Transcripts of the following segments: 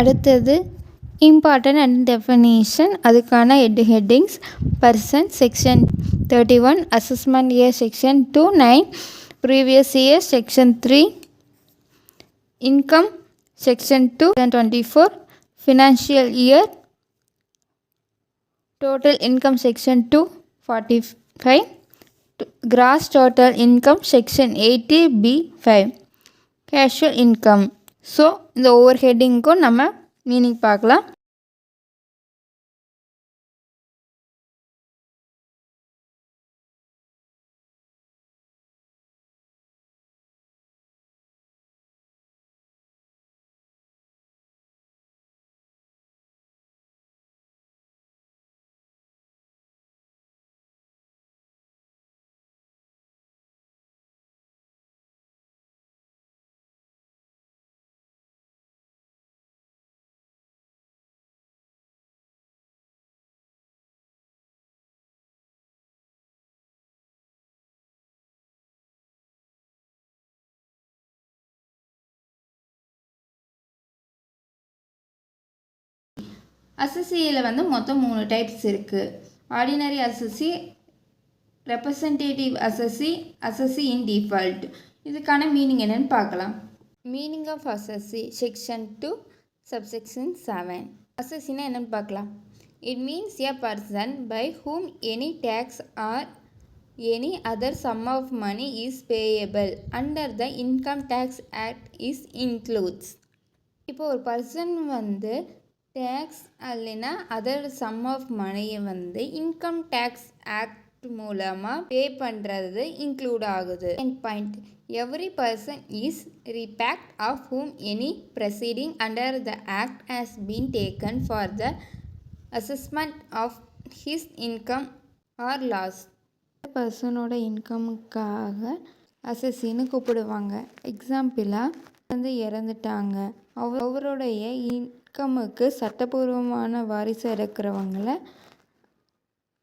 அடுத்தது important and definition, அதுக்கான headings. Person section 31, assessment year section 2, 9, previous year section 3, income section 2, 24, financial year, total income section 2, 45, cross total income section 80B5, casual income. So இந்த ஒவ்வொரு ஹெட்டிங்க்கும் நம்ம meaning பார்க்கலாம். அசஸியில் மொத்தம் 3 types இருக்குது. Ordinary assessee, representative assessee, assessee in default. இதுக்கான meaning என்னன்னு பார்க்கலாம். Meaning of assessee section 2 subsection 7. அசஸினா என்னன்னு பார்க்கலாம். It means a person by whom any tax or any other sum of money is payable under the income tax act is includes. இப்போ ஒரு person tax இல்லைன்னா other sum of மணியை income tax act மூலமாக pay பண்ணுறது include ஆகுது. Point, every person is ரிபேக்ட் of whom any proceeding under the act has been taken for the assessment of his income or loss. பர்சனோட இன்கமுக்காக அசஸின்னு கூப்பிடுவாங்க. எக்ஸாம்பிளாக இறந்துட்டாங்க, அவருடைய இன்கமுக்கு சட்டபூர்வமான வாரிசு இருக்கிறவங்கள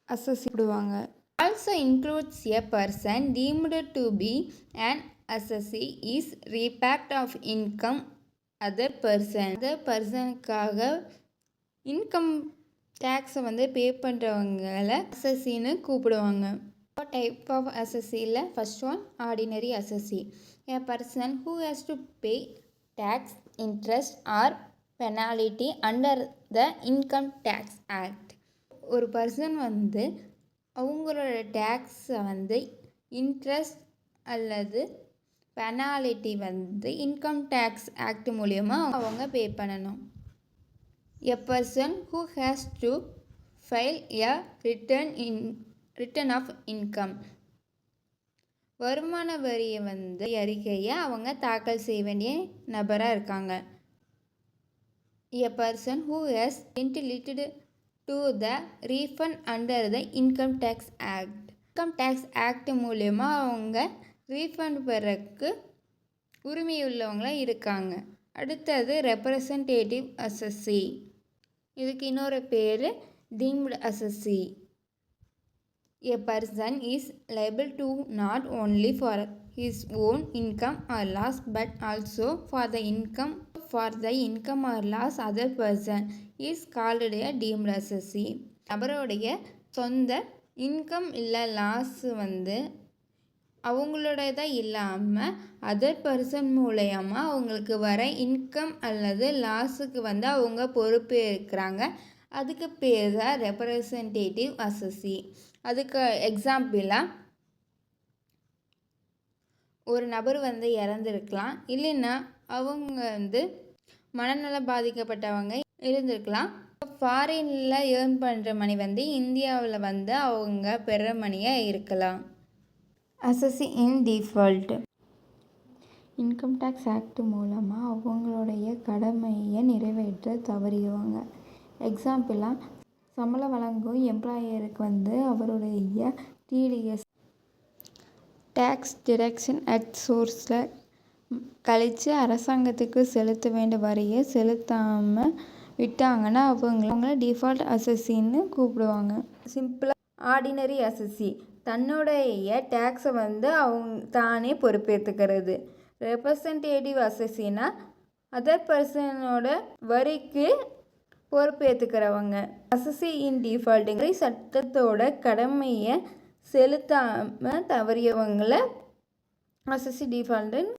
அசஸி கூப்பிடுவாங்க. Also includes a person deemed to be an assessee is repact of income other பர்சனுக்காக இன்கம் டேக்ஸை பே பண்ணுறவங்களை அசஸின்னு கூப்பிடுவாங்க. டைப் ஆஃப் அசஸியில் first one ordinary assessee. A person who has to pay tax, interest or penalty under the income tax act. ஒரு person அவங்களோட டேக்ஸை interest அல்லது பெனாலிட்டி இன்கம் டேக்ஸ் ஆக்ட் மூலயமா அவங்க பே பண்ணணும். A person who has to file a return of income. வருமான வரியை அறிக்கையை அவங்க தாக்கல் செய்ய வேண்டிய நபராக இருக்காங்க. A person who has entitled to the refund under the Income Tax Act. Income Tax Act மூலமா அவங்க ரீஃபண்ட் பெறக்கு உரிமையுள்ளவங்களாக இருக்காங்க. அடுத்தது ரெப்ரசன்டேட்டிவ் அசஸி. இதுக்கு இன்னொரு பேர் deemed அசஸி. A person is liable to not only for his own income or loss but also for the income or loss other person is called a deemed assessee. அவருடைய சொந்த income இல்லை loss அவங்களோடதான் இல்லாமல் other person மூலயமா அவங்களுக்கு வர income அல்லது லாஸுக்கு அவங்க பொறுப்பு இருக்கிறாங்க. அதுக்கு பேர் தான் ரெப்ரசன்டேட்டிவ் அசஸி. அதுக்கு எக்ஸாம்பிளாக ஒரு நபர் இறந்துருக்கலாம், இல்லைன்னா அவங்க மனநல பாதிக்கப்பட்டவங்க இருந்திருக்கலாம். ஃபாரினில் ஏர்ன் பண்ணுற மணி இந்தியாவில் அவங்க பெற மணியாக இருக்கலாம். அசஸி in default. Income tax act மூலமாக அவங்களுடைய கடமையை நிறைவேற்ற தவறிடுவாங்க. எக்ஸாம்பிளாக சம்பளம் வழங்கும் எம்ப்ளாயருக்கு அவருடைய டிடிஎஸ் டேக்ஸ் டிடக்ஷன் அட் சோர்ஸில் கழித்து அரசாங்கத்துக்கு செலுத்த வேண்டிய வரியை செலுத்தாமல் விட்டாங்கன்னா அவங்கள டிஃபால்ட் அசஸின்னு கூப்பிடுவாங்க. சிம்பிளாக ஆர்டினரி அசஸி தன்னுடைய டேக்ஸை அவங்க தானே பொறுப்பேற்றுக்கிறது. ரெப்ரசன்டேட்டிவ் அசஸினா அதர் பர்சனோட வரிக்கு பொறுப்பேற்றுக்கிறவங்க. அசசி இன் டிஃபால்ட்டுங்கிற சட்டத்தோட கடமையை செலுத்தாமல் தவறியவங்களை அசசி டிஃபால்ட்டுன்னு